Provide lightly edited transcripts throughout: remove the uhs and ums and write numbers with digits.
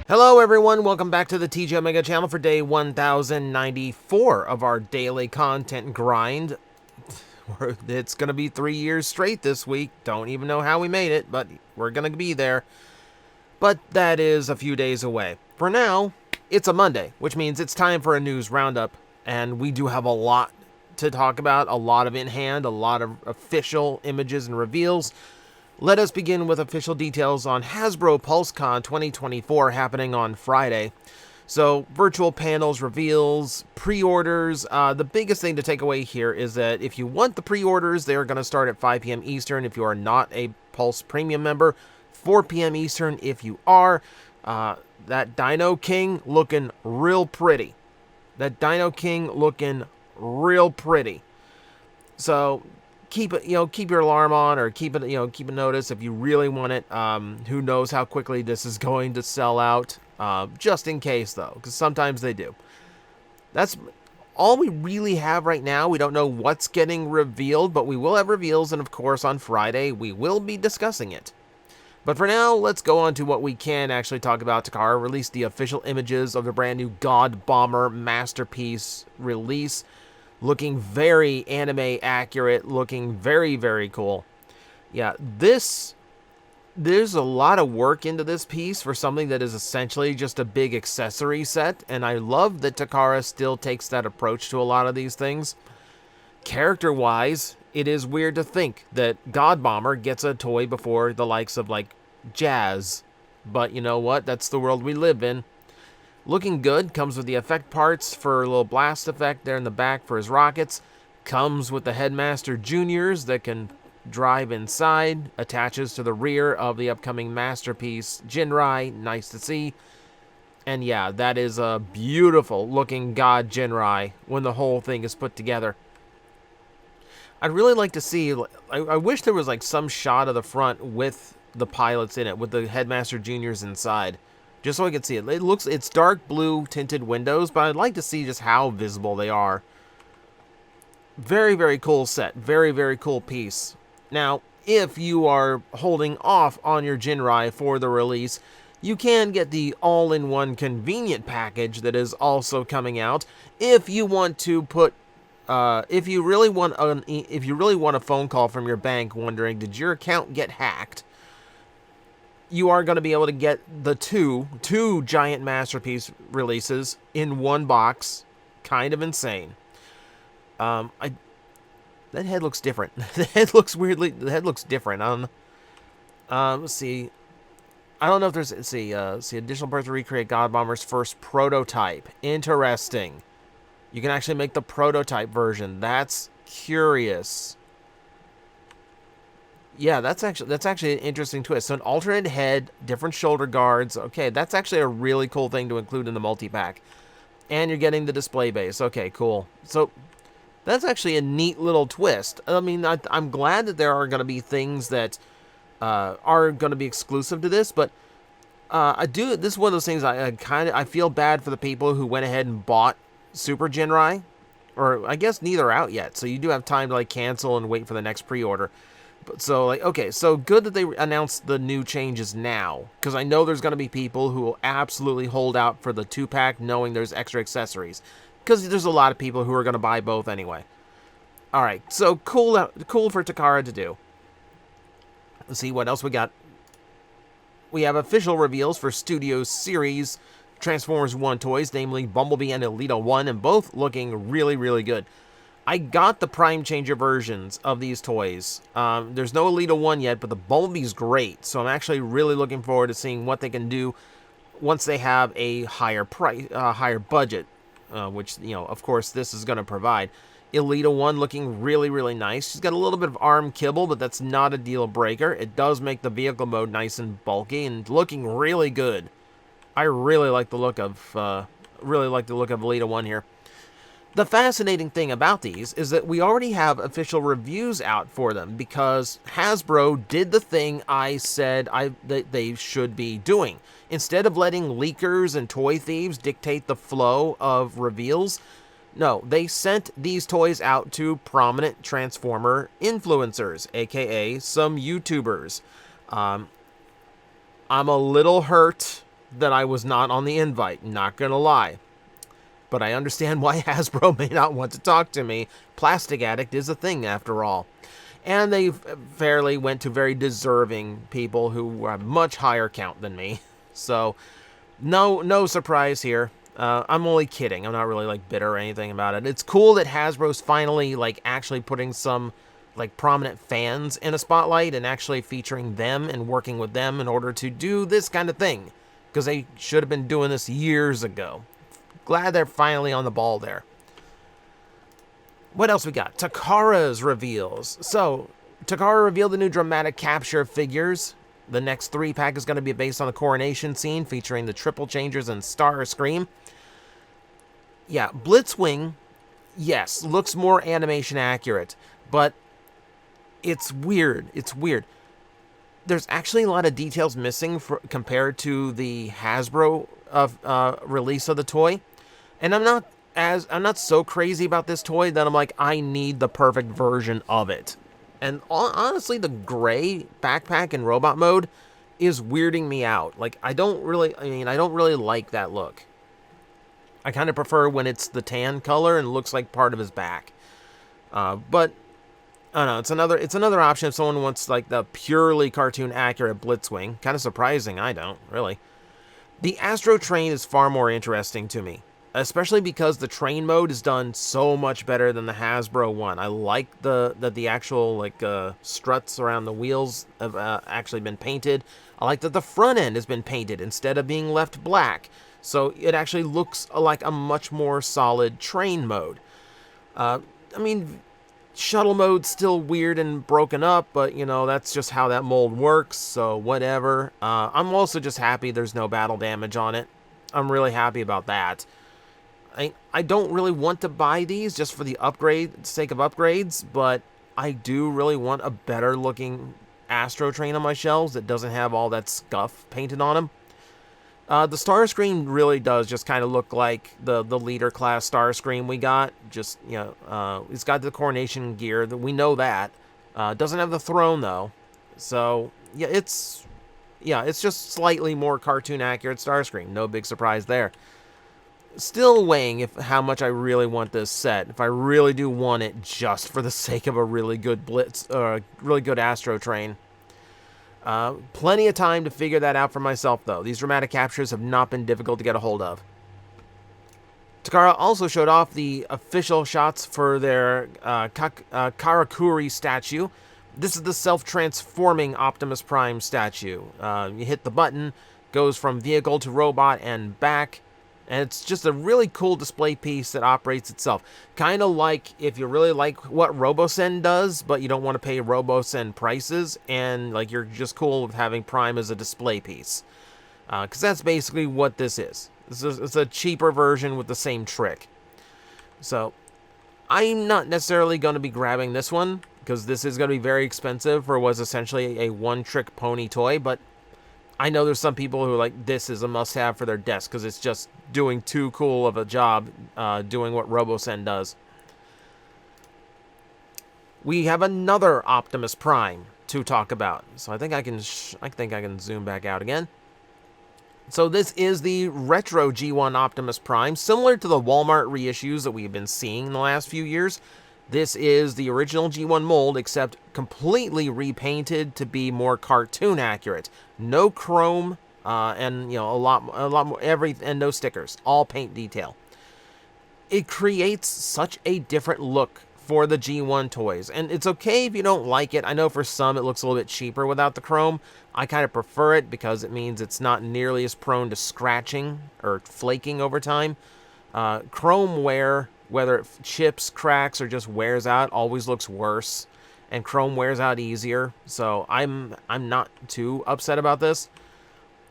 Hello everyone, welcome back to the TJOmega channel for day 1094 of our daily content grind. It's going to be 3 years straight this week. Don't even know how we made it, but we're going to be there. But that is a few days away. For now, it's a Monday, which means it's time for a news roundup. And we do have a lot to talk about, a lot of in hand, a lot of official images and reveals. Let us begin with official details on Hasbro PulseCon 2024 happening on Friday. So, virtual panels, reveals, pre-orders. The biggest thing to take away here is that if you want the pre-orders, they are going to start at 5 p.m. Eastern if you are not a Pulse Premium member. 4 p.m. Eastern if you are. That Dino King looking real pretty. So, keep your alarm on, or keep a notice if you really want it. Who knows how quickly this is going to sell out, just in case though, because sometimes they do. That's all we really have right now. We don't know what's getting revealed, but we will have reveals, and of course on Friday we will be discussing it. But for now, let's go on to what we can actually talk about. Takara released the official images of the brand new God Bomber Masterpiece release. Looking very anime accurate, looking very, very cool. Yeah, there's a lot of work into this piece for something that is essentially just a big accessory set, and I love that Takara still takes that approach to a lot of these things. Character-wise, it is weird to think that God Bomber gets a toy before the likes of, like, Jazz. But you know what? That's the world we live in. Looking good, comes with the effect parts for a little blast effect there in the back for his rockets. Comes with the Headmaster Juniors that can drive inside. Attaches to the rear of the upcoming Masterpiece Ginrai. Nice to see. And yeah, that is a beautiful looking God Ginrai when the whole thing is put together. I'd really like to see, I wish there was like some shot of the front with the pilots in it, with the Headmaster Juniors inside. Just so I can see it. It's dark blue tinted windows, but I'd like to see just how visible they are. Very, very cool set. Very, very cool piece. Now, if you are holding off on your Ginrai for the release, you can get the all-in-one convenient package that is also coming out. If you want to put, if you really want a phone call from your bank wondering, did your account get hacked? You are going to be able to get the two giant Masterpiece releases in one box. Kind of insane. That head looks different. The head looks different. Let's see. I don't know if there's, let's see, additional parts to recreate God Bomber's first prototype. Interesting. You can actually make the prototype version. That's curious. Yeah, that's actually an interesting twist. So an alternate head, different shoulder guards. Okay, that's actually a really cool thing to include in the multi-pack. And you're getting the display base. Okay, cool. So that's actually a neat little twist. I mean, I'm glad that there are going to be things that are going to be exclusive to this, but this is one of those things I feel bad for the people who went ahead and bought Super Ginrai, or I guess neither are out yet. So you do have time to like cancel and wait for the next pre-order. So, like, okay, so good that they announced the new changes now, because I know there's going to be people who will absolutely hold out for the 2-pack knowing there's extra accessories, because there's a lot of people who are going to buy both anyway. Alright, so cool for Takara to do. Let's see what else we got. We have official reveals for Studio Series Transformers 1 toys, namely Bumblebee and Elita 1, and both looking really, really good. I got the Prime Changer versions of these toys. There's no Elita 1 yet, but the Bumblebee's great. So I'm actually really looking forward to seeing what they can do once they have a higher price, higher budget, which, you know, of course, this is going to provide. Elita 1 looking really, really nice. She's got a little bit of arm kibble, but that's not a deal breaker. It does make the vehicle mode nice and bulky and looking really good. I really like the look of Elita 1 here. The fascinating thing about these is that we already have official reviews out for them, because Hasbro did the thing I said that they should be doing. Instead of letting leakers and toy thieves dictate the flow of reveals, no, they sent these toys out to prominent Transformer influencers, aka some YouTubers. I'm a little hurt that I was not on the invite, not gonna lie. But I understand why Hasbro may not want to talk to me. Plastic Addict is a thing after all. And they fairly went to very deserving people who have much higher count than me. So, no surprise here. I'm only kidding. I'm not really like bitter or anything about it. It's cool that Hasbro's finally like actually putting some like prominent fans in a spotlight and actually featuring them and working with them in order to do this kind of thing. Because they should have been doing this years ago. Glad they're finally on the ball there. What else we got? Takara's reveals. So, Takara revealed the new dramatic capture figures. The next 3-pack is going to be based on the coronation scene, featuring the Triple Changers and Starscream. Yeah, Blitzwing, yes, looks more animation accurate, but it's weird. It's weird. There's actually a lot of details missing compared to the Hasbro release of the toy, and I'm not so crazy about this toy that I'm like, I need the perfect version of it. And honestly, the gray backpack in robot mode is weirding me out. Like, I don't really like that look. I kind of prefer when it's the tan color and looks like part of his back. But I don't know, it's another option if someone wants like the purely cartoon accurate Blitzwing. Kind of surprising, I don't, really. The Astro Train is far more interesting to me, especially because the train mode is done so much better than the Hasbro one. I like that the actual like struts around the wheels have actually been painted. I like that the front end has been painted instead of being left black. So it actually looks like a much more solid train mode. I mean, shuttle mode's still weird and broken up, but you know, that's just how that mold works, so whatever. I'm also just happy there's no battle damage on it. I'm really happy about that. I don't really want to buy these just for the sake of upgrades, but I do really want a better looking Astro Train on my shelves that doesn't have all that scuff painted on him. The Starscream really does just kind of look like the leader class Starscream we got. Just, you know, it's got the coronation gear, that we know that. Doesn't have the throne though. So, yeah, it's just slightly more cartoon accurate Starscream. No big surprise there. Still weighing how much I really want this set. If I really do want it just for the sake of a really good really good Astro Train. Plenty of time to figure that out for myself, though. These dramatic captures have not been difficult to get a hold of. Takara also showed off the official shots for their Karakuri statue. This is the self-transforming Optimus Prime statue. You hit the button, goes from vehicle to robot and back, and it's just a really cool display piece that operates itself. Kind of like if you really like what RoboSen does, but you don't want to pay RoboSen prices, and like you're just cool with having Prime as a display piece. Because that's basically what this is. It's a cheaper version with the same trick. So, I'm not necessarily going to be grabbing this one, because this is going to be very expensive for what's essentially a one-trick pony toy, but I know there's some people who are like, this is a must-have for their desk because it's just doing too cool of a job doing what RoboSen does. We have another Optimus Prime to talk about. So I think I can zoom back out again. So this is the retro G1 Optimus Prime, similar to the Walmart reissues that we've been seeing in the last few years. This is the original G1 mold, except completely repainted to be more cartoon accurate. No chrome, and you know a lot more and no stickers. All paint detail. It creates such a different look for the G1 toys, and it's okay if you don't like it. I know for some it looks a little bit cheaper without the chrome. I kind of prefer it because it means it's not nearly as prone to scratching or flaking over time. Chrome wear, whether it chips, cracks, or just wears out, always looks worse, and chrome wears out easier, so I'm not too upset about this.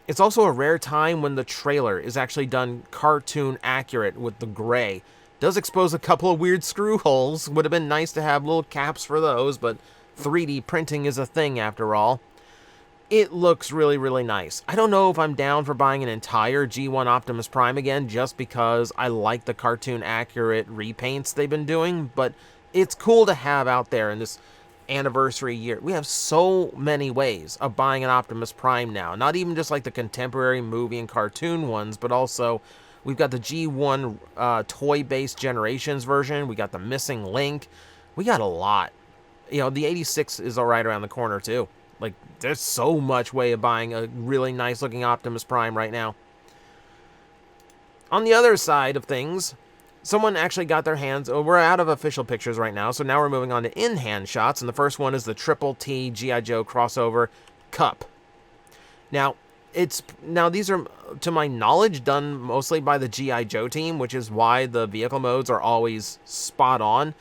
It's also a rare time when the trailer is actually done cartoon accurate with the gray. Does expose a couple of weird screw holes. Would have been nice to have little caps for those, but 3D printing is a thing after all. It looks really, really nice. I don't know if I'm down for buying an entire G1 Optimus Prime again just because I like the cartoon accurate repaints they've been doing, but it's cool to have out there in this anniversary year. We have so many ways of buying an Optimus Prime now. Not even just like the contemporary movie and cartoon ones, but also we've got the G1 toy-based Generations version. We got the Missing Link. We got a lot. You know, the 86 is all right around the corner too. Like, there's so much way of buying a really nice looking Optimus Prime right now. On the other side of things, someone actually got their hands... Oh, we're out of official pictures right now, so now we're moving on to in-hand shots, and the first one is the Triple T G.I. Joe crossover Cup. Now, these are, to my knowledge, done mostly by the G.I. Joe team, which is why the vehicle modes are always spot on.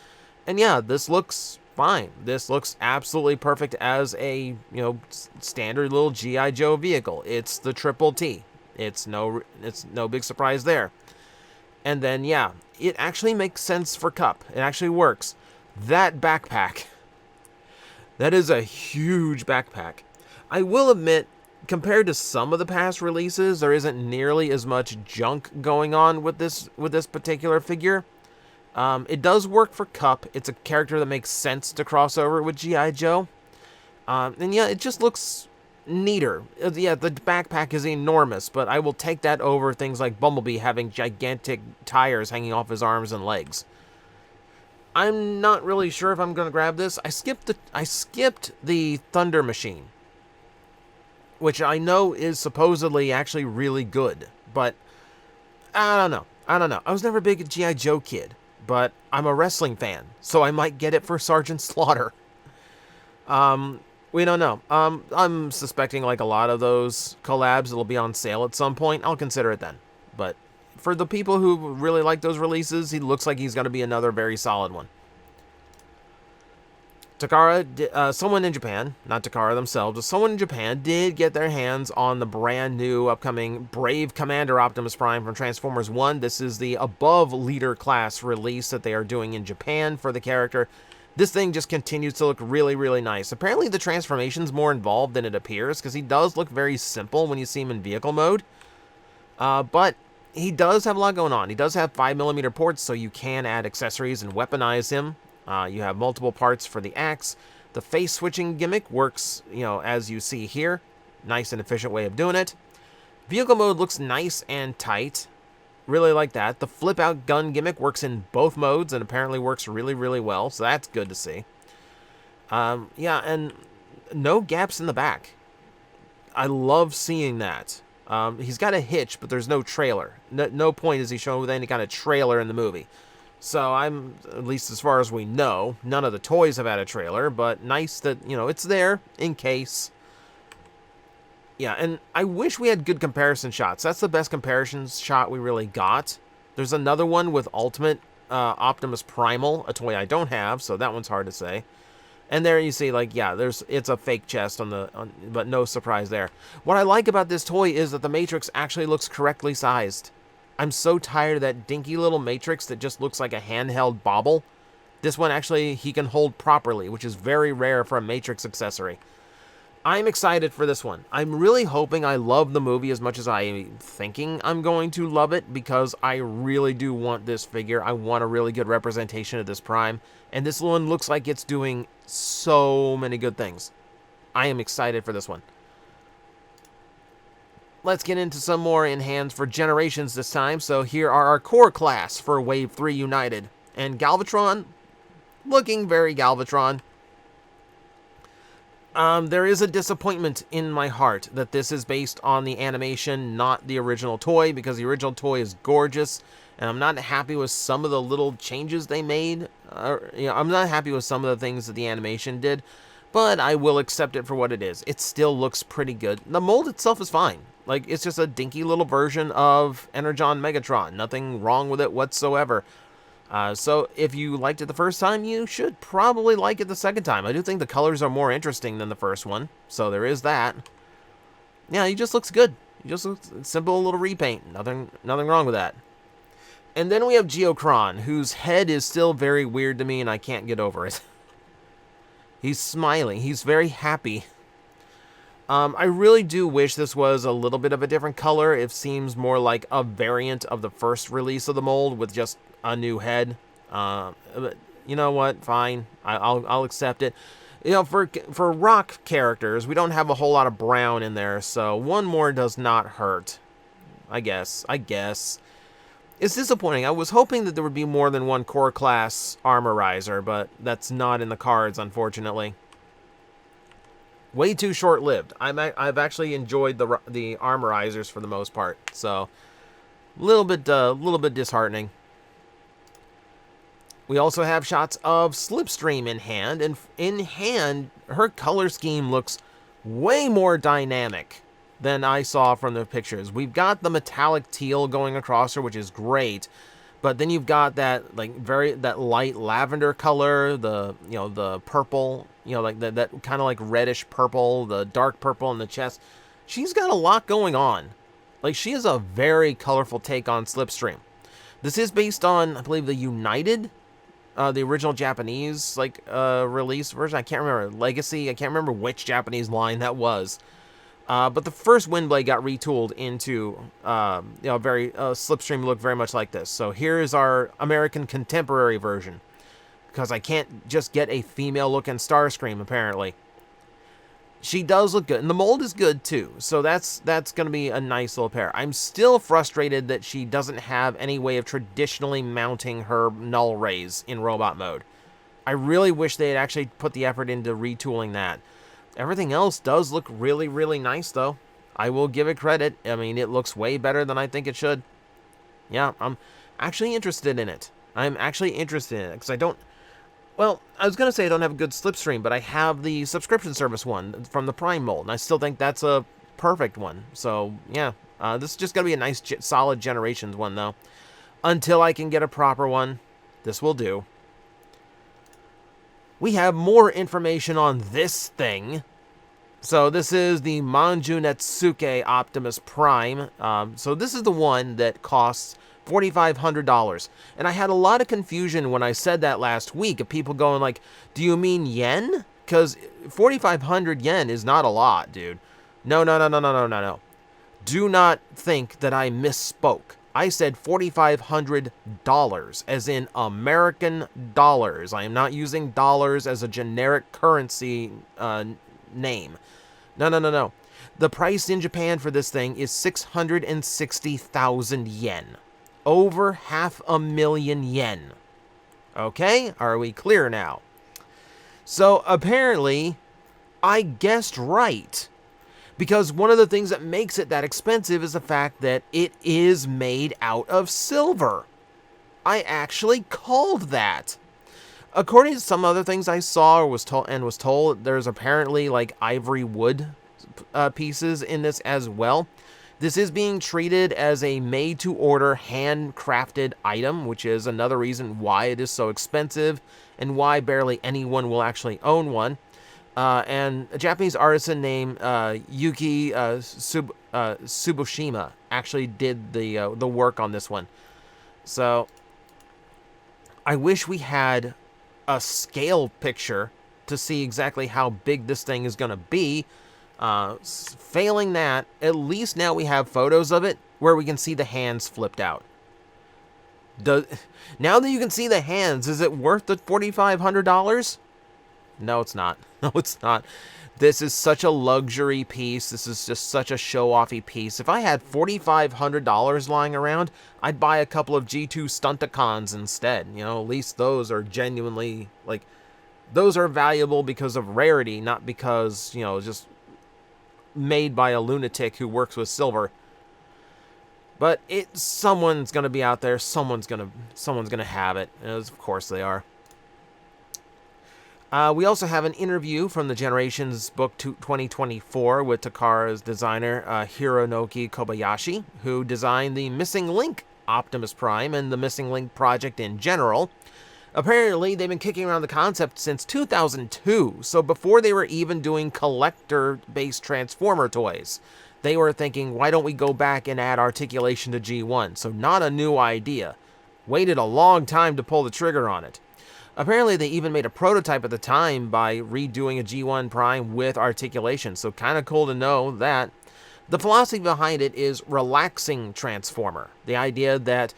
And yeah, this looks fine. This looks absolutely perfect as a, standard little G.I. Joe vehicle. It's the Triple T. It's no big surprise there. And then, yeah, it actually makes sense for Cup. It actually works. That backpack. That is a huge backpack. I will admit, compared to some of the past releases, there isn't nearly as much junk going on with this particular figure. It does work for Cup. It's a character that makes sense to cross over with G.I. Joe. And yeah, it just looks neater. Yeah, the backpack is enormous, but I will take that over things like Bumblebee having gigantic tires hanging off his arms and legs. I'm not really sure if I'm going to grab this. I skipped the Thunder Machine, which I know is supposedly actually really good, but I don't know. I was never a big G.I. Joe kid, but I'm a wrestling fan, so I might get it for Sergeant Slaughter. We don't know. I'm suspecting like a lot of those collabs will be on sale at some point. I'll consider it then. But for the people who really like those releases, he looks like he's going to be another very solid one. Takara, someone in Japan, not Takara themselves, but someone in Japan did get their hands on the brand new upcoming Brave Commander Optimus Prime from Transformers 1. This is the above leader class release that they are doing in Japan for the character. This thing just continues to look really, really nice. Apparently the transformation's more involved than it appears, because he does look very simple when you see him in vehicle mode. But he does have a lot going on. He does have 5mm ports, so you can add accessories and weaponize him. You have multiple parts for the axe. The face switching gimmick works, as you see here. Nice and efficient way of doing it. Vehicle mode looks nice and tight. Really like that. The flip out gun gimmick works in both modes and apparently works really, really well. So that's good to see. Yeah, and no gaps in the back. I love seeing that. He's got a hitch, but there's no trailer. No point is he showing with any kind of trailer in the movie. So I'm, at least as far as we know, none of the toys have had a trailer, but nice that, it's there in case. Yeah, and I wish we had good comparison shots. That's the best comparison shot we really got. There's another one with Ultimate Optimus Primal, a toy I don't have, so that one's hard to say. And there you see, like, yeah, it's a fake chest but no surprise there. What I like about this toy is that the Matrix actually looks correctly sized. I'm so tired of that dinky little Matrix that just looks like a handheld bauble. This one actually he can hold properly, which is very rare for a Matrix accessory. I'm excited for this one. I'm really hoping I love the movie as much as I'm thinking I'm going to love it, because I really do want this figure. I want a really good representation of this Prime, and this one looks like it's doing so many good things. I am excited for this one. Let's get into some more in hands for Generations this time. So here are our core class for Wave 3 United. And Galvatron, looking very Galvatron. There is a disappointment in my heart that this is based on the animation, not the original toy, because the original toy is gorgeous, and I'm not happy with some of the little changes they made. I'm not happy with some of the things that the animation did, but I will accept it for what it is. It still looks pretty good. The mold itself is fine. Like, it's just a dinky little version of Energon Megatron. Nothing wrong with it whatsoever. So if you liked it the first time, you should probably like it the second time. I do think the colors are more interesting than the first one, so there is that. Yeah, he just looks good. He just looks simple little repaint. Nothing wrong with that. And then we have Geokron, whose head is still very weird to me, and I can't get over it. He's smiling. He's very happy. I really do wish this was a little bit of a different color. It seems more like a variant of the first release of the mold with just a new head. But you know what? Fine. I'll accept it. You know, for rock characters, we don't have a whole lot of brown in there, so one more does not hurt. I guess. It's disappointing. I was hoping that there would be more than one core class armorizer, but that's not in the cards, unfortunately. Way too short-lived. I've actually enjoyed the armorizers for the most part, so a little bit disheartening. We also have shots of Slipstream in hand, and in hand, her color scheme looks way more dynamic than I saw from the pictures. We've got the metallic teal going across her, which is great, but then you've got that that light lavender color, the purple, like that kind of like reddish purple, the dark purple in the chest. She's got a lot going on. Like, she is a very colorful take on Slipstream. This is based on, I believe, the United, the original Japanese release version. I can't remember. Legacy. I can't remember which Japanese line that was. But the first Windblade got retooled into very Slipstream look very much like this. So here's our American contemporary version, because I can't just get a female looking Starscream apparently. She does look good, and the mold is good too, so that's going to be a nice little pair. I'm still frustrated that she doesn't have any way of traditionally mounting her null rays in robot mode. I really wish they had actually put the effort into retooling that. Everything else does look really, really nice, though. I will give it credit. I mean, it looks way better than I think it should. Yeah, I'm actually interested in it. I'm actually interested in it, because I don't... Well, I was going to say I don't have a good Slipstream, but I have the subscription service one from the Prime mold, and I still think that's a perfect one. So, yeah, this is just going to be a nice, solid Generations one, though. Until I can get a proper one, this will do. We have more information on this thing. So this is the Manju Netsuke Optimus Prime. So this is the one that costs $4,500. And I had a lot of confusion when I said that last week of people going like, do you mean yen? Because 4,500 yen is not a lot, dude. No. Do not think that I misspoke. I said $4,500, as in American dollars. I am not using dollars as a generic currency name. No. The price in Japan for this thing is 660,000 yen. Over 500,000 yen. Okay? Are we clear now? So apparently, I guessed right. Because one of the things that makes it that expensive is the fact that it is made out of silver. I actually called that. According to some other things I saw or was told, there's apparently like ivory wood pieces in this as well. This is being treated as a made-to-order, handcrafted item, which is another reason why it is so expensive and why barely anyone will actually own one. And a Japanese artisan named Yuki Tsubushima actually did the work on this one. So I wish we had a scale picture to see exactly how big this thing is going to be. Failing that, at least now we have photos of it where we can see the hands flipped out. Now that you can see the hands, is it worth the $4,500? No, it's not. No, it's not. This is such a luxury piece. This is just such a show-offy piece. If I had $4,500 lying around, I'd buy a couple of G2 Stunticons instead. You know, at least those are genuinely, like, those are valuable because of rarity, not because, you know, just made by a lunatic who works with silver. But someone's gonna be out there. Someone's gonna have it. As of course they are. We also have an interview from the Generations book 2024 with Takara's designer Hironoki Kobayashi, who designed the Missing Link Optimus Prime and the Missing Link project in general. Apparently, they've been kicking around the concept since 2002, so before they were even doing collector-based Transformer toys. They were thinking, why don't we go back and add articulation to G1? So not a new idea. Waited a long time to pull the trigger on it. Apparently, they even made a prototype at the time by redoing a G1 Prime with articulation, so kind of cool to know that. The philosophy behind it is relaxing Transformer. The idea that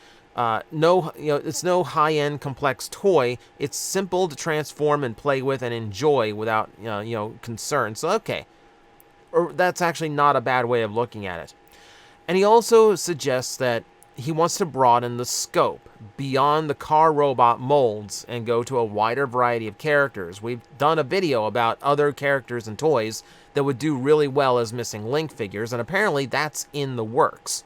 No, it's no high-end complex toy. It's simple to transform and play with and enjoy without, concern. So, okay. Or that's actually not a bad way of looking at it. And he also suggests that he wants to broaden the scope beyond the car robot molds and go to a wider variety of characters. We've done a video about other characters and toys that would do really well as Missing Link figures, and apparently that's in the works.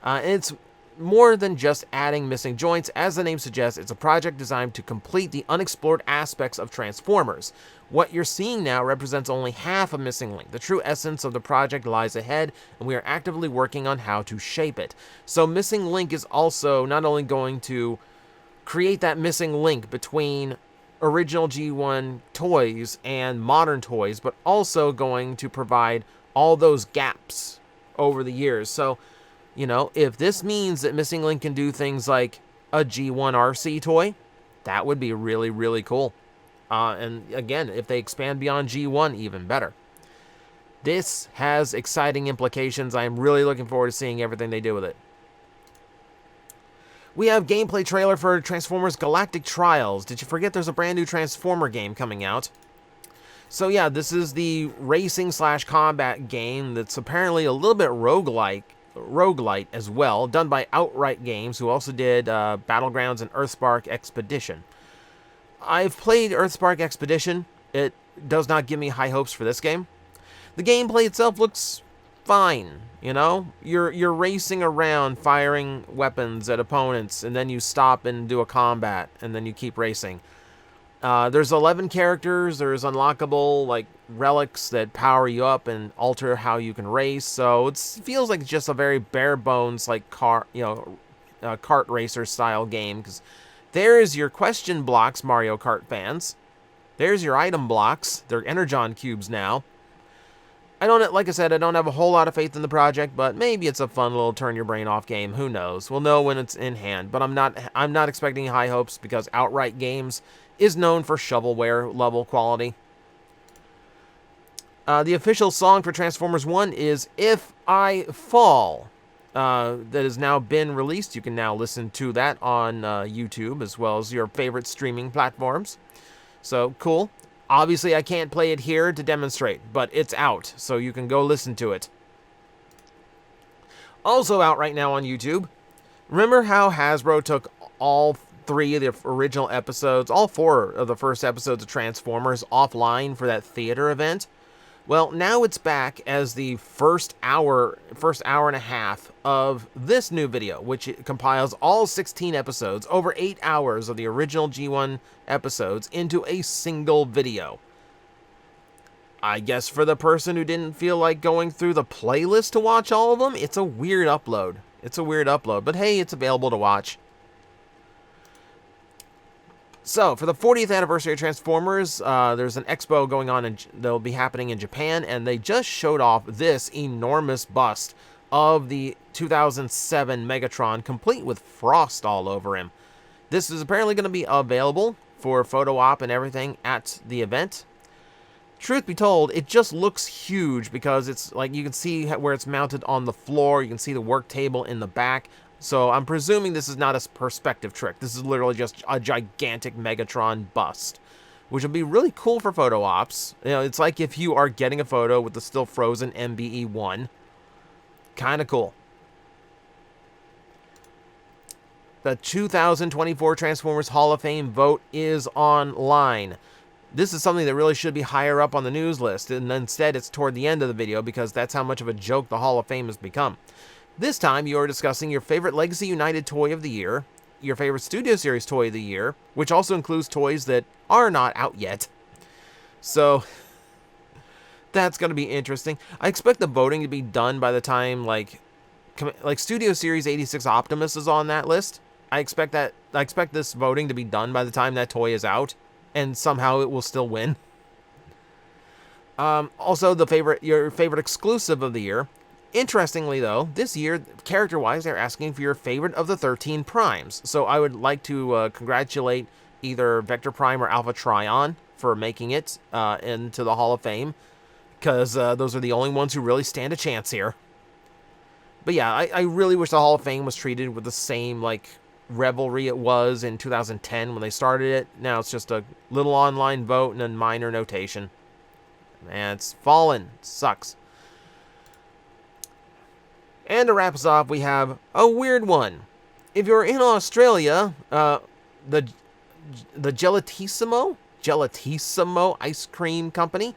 It's more than just adding missing joints. As the name suggests, it's a project designed to complete the unexplored aspects of Transformers. What you're seeing now represents only half of Missing Link. The true essence of the project lies ahead, and we are actively working on how to shape it. So Missing Link is also not only going to create that missing link between original G1 toys and modern toys, but also going to provide all those gaps over the years. So, if this means that Missing Link can do things like a G1 RC toy, that would be really, really cool. And again, if they expand beyond G1, even better. This has exciting implications. I am really looking forward to seeing everything they do with it. We have gameplay trailer for Transformers Galactic Trials. Did you forget there's a brand new Transformer game coming out? So yeah, this is the racing/combat game that's apparently a little bit roguelite as well, done by Outright Games, who also did Battlegrounds and Earthspark Expedition. I've played Earthspark Expedition. It does not give me high hopes for this game. The gameplay itself looks fine, You're racing around, firing weapons at opponents, and then you stop and do a combat, and then you keep racing. There's 11 characters. There's unlockable, relics that power you up and alter how you can race. So it feels like just a very bare bones, kart racer style game. Because there's your question blocks, Mario Kart fans. There's your item blocks. They're Energon cubes now. Like I said, I don't have a whole lot of faith in the project, but maybe it's a fun little turn your brain off game. Who knows? We'll know when it's in hand. But I'm not expecting high hopes because Outright Games is known for shovelware level quality. The official song for Transformers 1 is If I Fall. That has now been released. You can now listen to that on YouTube as well as your favorite streaming platforms. So, cool. Obviously, I can't play it here to demonstrate, but it's out, so you can go listen to it. Also out right now on YouTube, remember how Hasbro took all 3 of the original episodes, all 4 of the first episodes of Transformers offline for that theater event? Well, now it's back as the first hour and a half of this new video, which compiles all 16 episodes, over 8 hours of the original G1 episodes, into a single video. I guess for the person who didn't feel like going through the playlist to watch all of them, it's a weird upload. But hey, it's available to watch. So, for the 40th anniversary of Transformers, there's an expo going on, that'll be happening in Japan, and they just showed off this enormous bust of the 2007 Megatron, complete with frost all over him. This is apparently going to be available for photo op and everything at the event. Truth be told, it just looks huge because it's you can see where it's mounted on the floor, you can see the work table in the back. So I'm presuming this is not a perspective trick. This is literally just a gigantic Megatron bust, which will be really cool for photo ops. It's like if you are getting a photo with the still frozen MBE-1. Kind of cool. The 2024 Transformers Hall of Fame vote is online. This is something that really should be higher up on the news list, and instead it's toward the end of the video because that's how much of a joke the Hall of Fame has become. This time, you are discussing your favorite Legacy United Toy of the Year, your favorite Studio Series Toy of the Year, which also includes toys that are not out yet. So, that's going to be interesting. I expect the voting to be done by the time, like Studio Series 86 Optimus is on that list. I expect this voting to be done by the time that toy is out, and somehow it will still win. Also, your favorite exclusive of the year. Interestingly, though, this year, character-wise, they're asking for your favorite of the 13 primes. So I would like to congratulate either Vector Prime or Alpha Trion for making it into the Hall of Fame, because those are the only ones who really stand a chance here. But yeah, I really wish the Hall of Fame was treated with the same, revelry it was in 2010 when they started it. Now it's just a little online vote and a minor notation. Man, it's fallen. It sucks. And to wrap us off, we have a weird one. If you're in Australia, the Gelatissimo ice cream company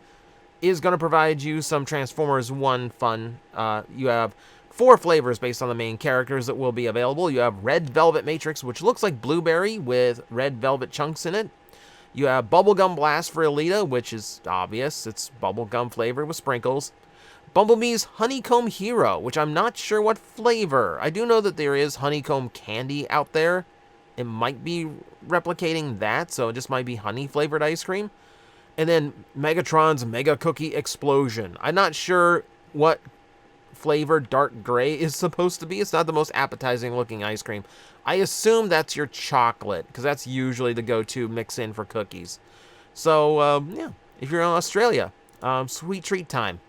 is going to provide you some Transformers 1 fun. You have 4 flavors based on the main characters that will be available. You have Red Velvet Matrix, which looks like blueberry with red velvet chunks in it. You have Bubblegum Blast for Alita, which is obvious. It's bubblegum flavored with sprinkles. Bumblebee's Honeycomb Hero, which I'm not sure what flavor. I do know that there is honeycomb candy out there. It might be replicating that, so it just might be honey-flavored ice cream. And then Megatron's Mega Cookie Explosion. I'm not sure what flavor dark gray is supposed to be. It's not the most appetizing-looking ice cream. I assume that's your chocolate, because that's usually the go-to mix-in for cookies. So, yeah, if you're in Australia, sweet treat time.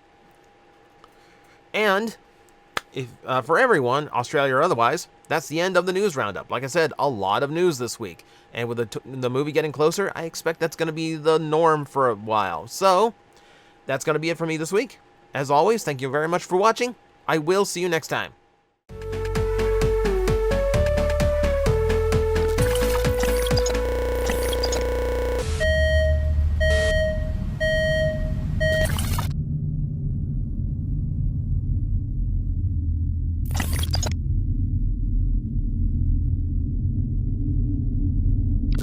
And if for everyone, Australia or otherwise, that's the end of the news roundup. Like I said, a lot of news this week. And with the movie getting closer, I expect that's going to be the norm for a while. So, that's going to be it for me this week. As always, thank you very much for watching. I will see you next time.